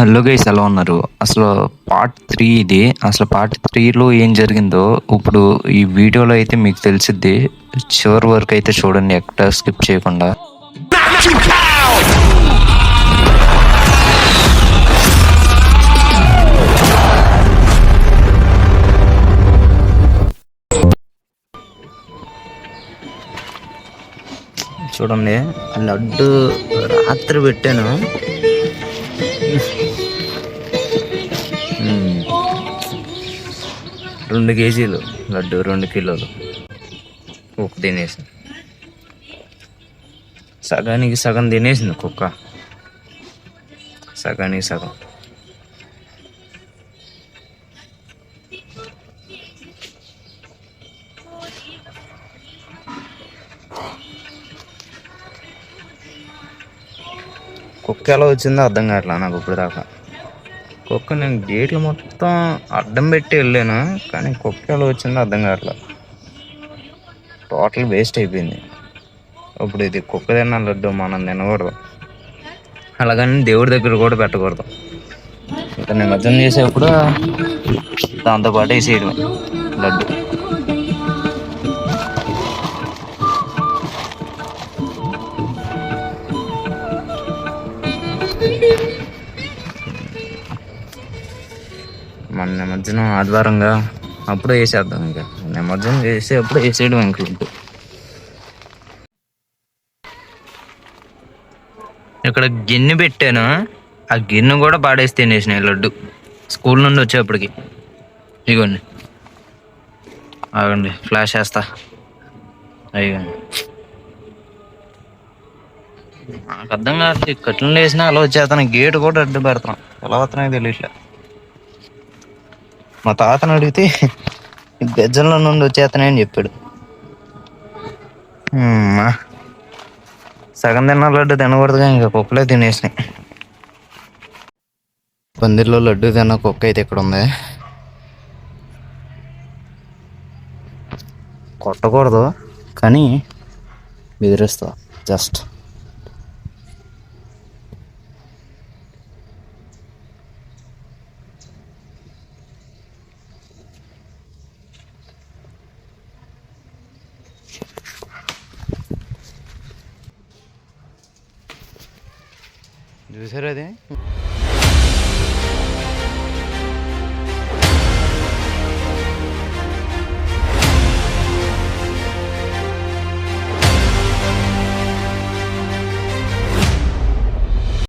Hello guys, ఎలా ఉన్నారు? అసలు పార్ట్ 3 ఇది. అసలు పార్ట్ 3లో ఏం జరిగిందో ఇప్పుడు ఈ వీడియోలో అయితే మీకు తెలిసిద్ది. చివరి వరకు అయితే చూడండి, ఎక్కడ స్కిప్ చేయకుండా. చూడండి, లడ్డు రాత్రి పెట్టాను. 2 కేజీలు లడ్డు, 2 కిలోలు కుక్క తినేసింది. సగానికి సగం తినేసింది కుక్క, సగానికి సగం. కుక్క ఎలా వచ్చిందో అర్థం కావట్లా నాకు ఇప్పుడు దాకా. కుక్క నేను గేట్లు మొత్తం అడ్డం పెట్టి వెళ్ళాను, కానీ కుక్క ఎలా వచ్చిందో అర్థం కావట్లా. టోటల్ వేస్ట్ అయిపోయింది. ఇప్పుడు ఇది కుక్క తిన్న లడ్డు మనం తినకూడదు, అలాగని దేవుడి దగ్గర కూడా పెట్టకూడదు. ఇంకా నిమజ్జనం చేసేప్పుడు దాంతోపాటు వేసేయడమే లడ్డు. మన నిమజ్జనం ఆదివారంగా, అప్పుడు వేసేద్దాం. ఇంకా నిమజ్జనం చేసి అప్పుడు వేసేయడం ఇంక. ఇక్కడ గిన్నె పెట్టాను, ఆ గిన్నె కూడా పాడేసి తినేసినాయి లడ్డు స్కూల్ నుండి వచ్చేప్పటికి. ఇగోండి, ఆగండి ఫ్లాష్ వేస్తా. అయ్యండి, నాకు అర్థం కాదు. కట్లు వేసినా అలా వచ్చేస్తాను, గేటు కూడా అడ్డు పెడతాను. ఎలా వస్తున్నాయో తెలియట్లే. మా తాతను అడిగితే గజ్జంలో నుండి వచ్చేస్తానని చెప్పాడు. సగం తిన్న లడ్డు తినకూడదుగా, ఇంకా కుక్కలే తినేసినాయి. పందిర్లో లడ్డు తిన్న కుక్క అయితే ఇక్కడ ఉంది. కొట్టకూడదు కానీ బెదిరిస్తా జస్ట్. చూసారా అది?